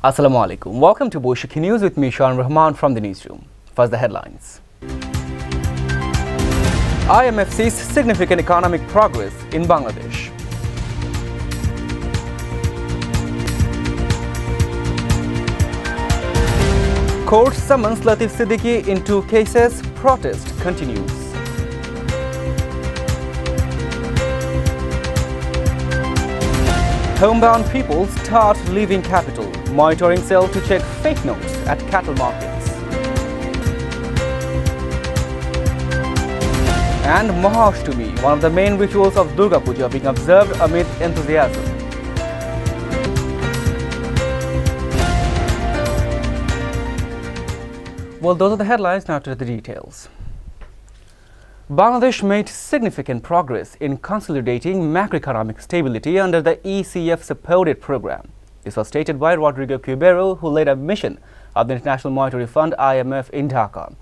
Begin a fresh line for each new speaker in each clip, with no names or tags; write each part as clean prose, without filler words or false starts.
Assalamu alaikum. Welcome to Boishakhi News with me, Shoron Rahman from the newsroom. First, the headlines. IMF sees significant economic progress in Bangladesh. Court summons Latif Siddiqui in 2 cases. Protest continues. Homebound people start leaving capital. Monitoring cell to check fake notes at cattle markets. And Mahashtami, one of the main rituals of Durga puja, being observed amid enthusiasm. Well, those are the headlines. Now to the details. Bangladesh made significant progress in consolidating macroeconomic stability under the ECF-supported program. This was stated by Rodrigo Cubero, who led a mission of the International Monetary Fund (IMF) in Dhaka.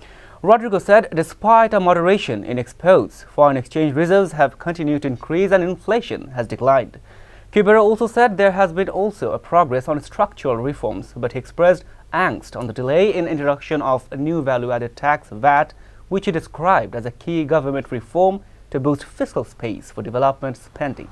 Rodrigo said despite a moderation in exports, foreign exchange reserves have continued to increase and inflation has declined. Cubero also said there has been also a progress on structural reforms, but he expressed angst on the delay in introduction of a new value-added tax (VAT), which he described as a key government reform to boost fiscal space for development spending.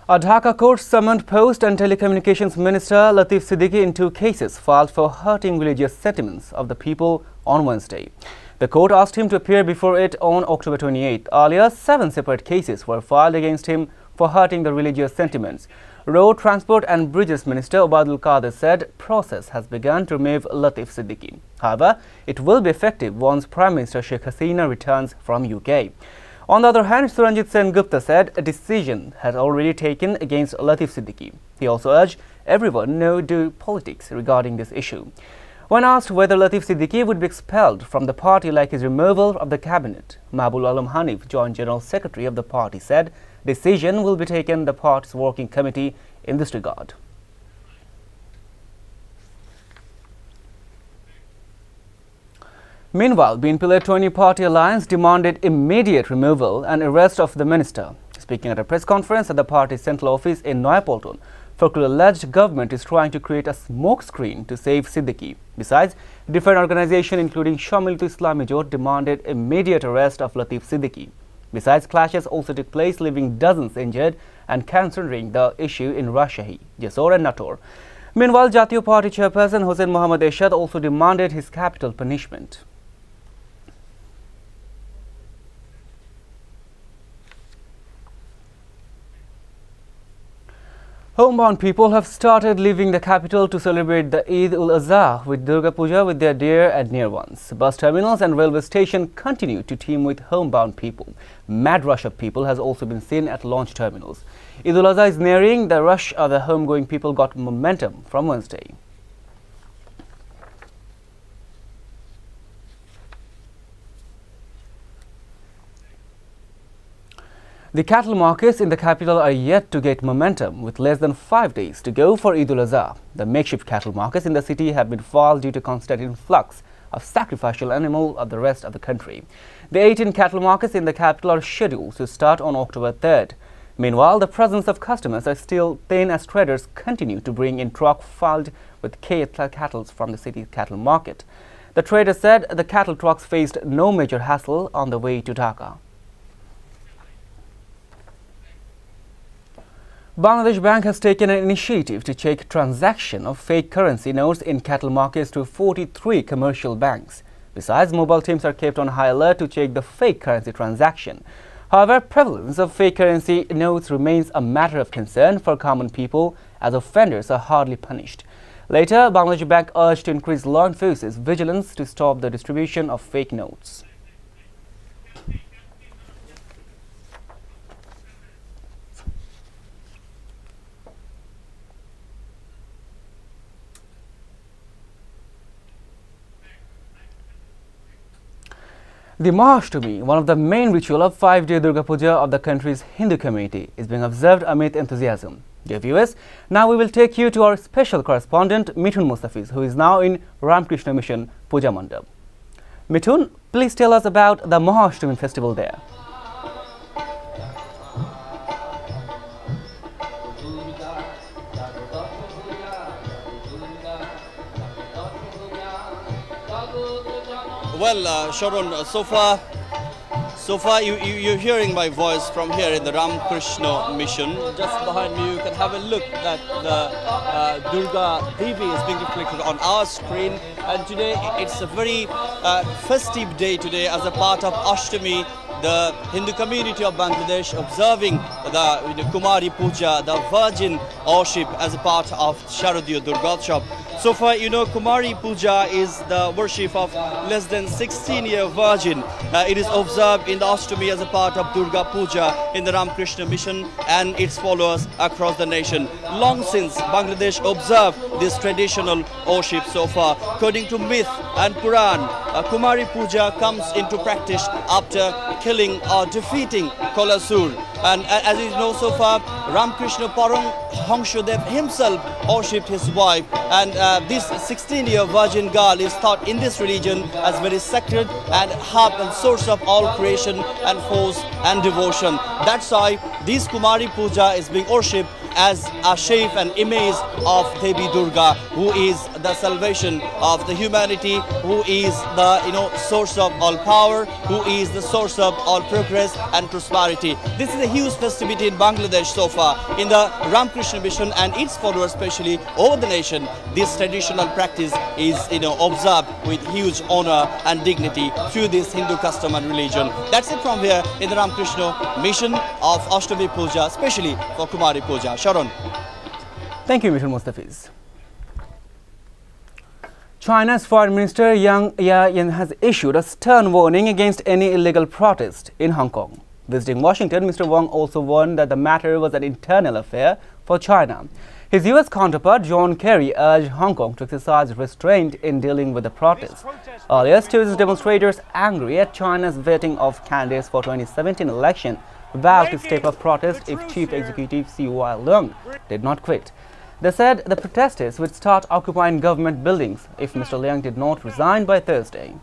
A Dhaka court summoned Post and Telecommunications Minister Latif Siddiqui in 2 cases filed for hurting religious sentiments of the people on Wednesday. The court asked him to appear before it on October 28. Earlier, 7 separate cases were filed against him for hurting the religious sentiments. Road Transport and Bridges Minister Obadul Qadir said process has begun to remove Latif Siddiqui. However, it will be effective once Prime Minister Sheikh Hasina returns from UK. On the other hand, Suranjit Sen Gupta said a decision has already taken against Latif Siddiqui. He also urged everyone not do politics regarding this issue. When asked whether Latif Siddiqui would be expelled from the party like his removal of the cabinet, Mahbul Alam Hanif, Joint General Secretary of the party, said decision will be taken the party's working committee in this regard. Meanwhile, BNP 20 party alliance demanded immediate removal and arrest of the minister. Speaking at a press conference at the party's central office in Noyapolton, Fakul alleged government is trying to create a smokescreen to save Siddiqui. Besides, different organizations including Shamil to Islami Jot demanded immediate arrest of Latif Siddiqui. Besides, clashes also took place, leaving dozens injured and considering the issue in Rajshahi, Jessore and Nator. Meanwhile, Jatiyo Party chairperson Hossein Mohammad Eshad also demanded his capital punishment. Homebound people have started leaving the capital to celebrate the Eid-ul-Azha with Durga Puja with their dear and near ones. Bus terminals and railway stations continue to teem with homebound people. Mad rush of people has also been seen at launch terminals. Eid-ul-Azha is nearing. The rush of the homegoing people got momentum from Wednesday. The cattle markets in the capital are yet to get momentum, with less than 5 days to go for Eid-ul-Azha. The makeshift cattle markets in the city have been full due to constant influx of sacrificial animals of the rest of the country. The 18 cattle markets in the capital are scheduled to start on October 3rd. Meanwhile, the presence of customers are still thin as traders continue to bring in trucks filled with cattle from the city's cattle market. The trader said the cattle trucks faced no major hassle on the way to Dhaka. Bangladesh Bank has taken an initiative to check transaction of fake currency notes in cattle markets to 43 commercial banks. Besides, mobile teams are kept on high alert to check the fake currency transaction. However, prevalence of fake currency notes remains a matter of concern for common people, as offenders are hardly punished. Later, Bangladesh Bank urged to increase law enforcement's vigilance to stop the distribution of fake notes. The Mahashtami, one of the main ritual of 5-day Durga Puja of the country's Hindu community, is being observed amid enthusiasm. Dear viewers, now we will take you to our special correspondent Mithun Mustafiz, who is now in Ramakrishna Mission Puja Mandap. Mithun, please tell us about the Mahashtami festival there.
Well, Shoron, so far you're hearing my voice from here in the Ramakrishna mission. Just behind me, you can have a look that the Durga Devi is being reflected on our screen. And today it's a very festive day today as a part of Ashtami. The Hindu community of Bangladesh observing the Kumari Puja, the Virgin worship as a part of Sharadiya Durgotsav. So far, Kumari Puja is the worship of less than 16-year virgin. It is observed in the Ashtami as a part of Durga Puja in the Ramakrishna mission and its followers across the nation. Long since Bangladesh observed this traditional worship so far. According to myth and Quran, Kumari Puja comes into practice after killing or defeating Kolasur. And as you know so far, Ramakrishna Param Hangshadev himself worshipped his wife, and this 16-year virgin girl is thought in this religion as very sacred and hub and source of all creation and force and devotion. That's why this Kumari Puja is being worshipped as a shape and image of Devi Durga, who is the salvation of the humanity, who is the source of all power, who is the source of all progress and prosperity. This is a huge festivity in Bangladesh so far in the Ramakrishna mission and its followers, especially over the nation. This traditional practice is observed with huge honor and dignity through this Hindu custom and religion. That's it from here in the Ramakrishna mission of Ashtami Puja, especially for Kumari Puja. Shoron.
Thank you, Mr. Mustafiz. China's Foreign Minister Yang Yayin has issued a stern warning against any illegal protest in Hong Kong. Visiting Washington, Mr. Wang also warned that the matter was an internal affair for China. His U.S. counterpart, John Kerry, urged Hong Kong to exercise restraint in dealing with the protests. Earlier, students demonstrators angry at China's vetting of candidates for 2017 election vowed to step up protest if Chief Executive C.Y. Leung did not quit. They said the protesters would start occupying government buildings if Mr. Leung did not resign by Thursday.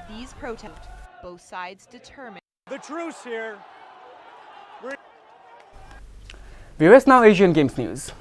These protests, both sides determined.
The truce here.
Viewers, now Asian Games news.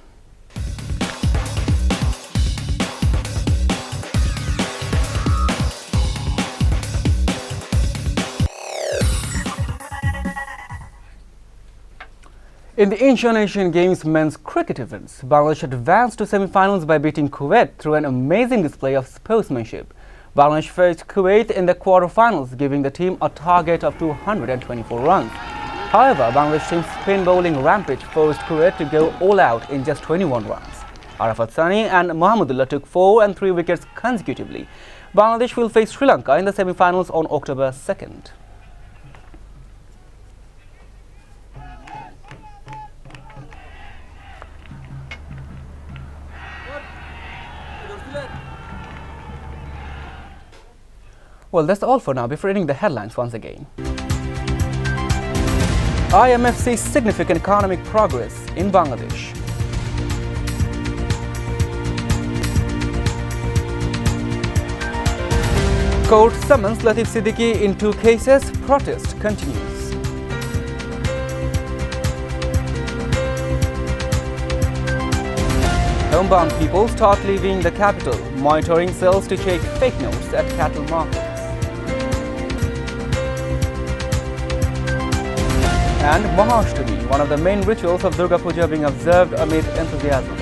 In the Asian Games men's cricket events, Bangladesh advanced to semi-finals by beating Kuwait through an amazing display of sportsmanship. Bangladesh faced Kuwait in the quarter-finals, giving the team a target of 224 runs. However, Bangladesh team's spin bowling rampage forced Kuwait to go all out in just 21 runs. Arafat Sani and Mohammedullah took 4 and 3 wickets consecutively. Bangladesh will face Sri Lanka in the semi-finals on October 2nd. Well, that's all for now. Before reading the headlines once again. IMF sees significant economic progress in Bangladesh. Court summons Latif Siddiqui in 2 cases. Protest continues. Homebound people start leaving the capital, monitoring cells to check fake notes at cattle markets. And Mahashtami, one of the main rituals of Durga Puja, being observed amid enthusiasm.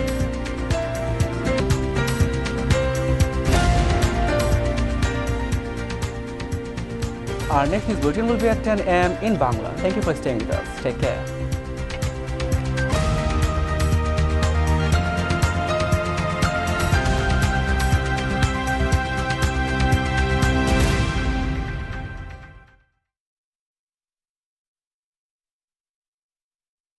Our next news bulletin will be at 10 a.m. in Bangla. Thank you for staying with us. Take care.